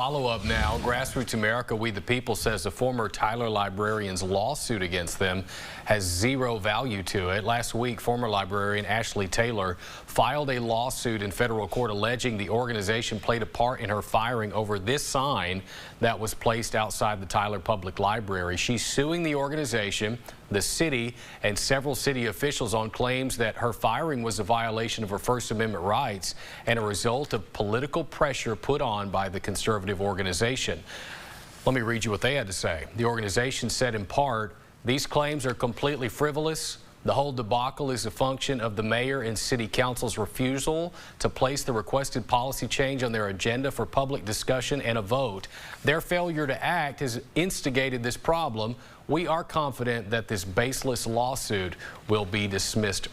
Follow up now. Grassroots America, We the People says the former Tyler librarian's lawsuit against them has zero value to it. Last week, former librarian Ashley Taylor filed a lawsuit in federal court alleging the organization played a part in her firing over this sign that was placed outside the Tyler Public Library. She's suing the organization, the city, and several city officials on claims that her firing was a violation of her First Amendment rights and a result of political pressure put on by the conservative organization. Let me read you what they had to say. The organization said in part, "These claims are completely frivolous. The whole debacle is a function of the mayor and city council's refusal to place the requested policy change on their agenda for public discussion and a vote. Their failure to act has instigated this problem. We are confident that this baseless lawsuit will be dismissed."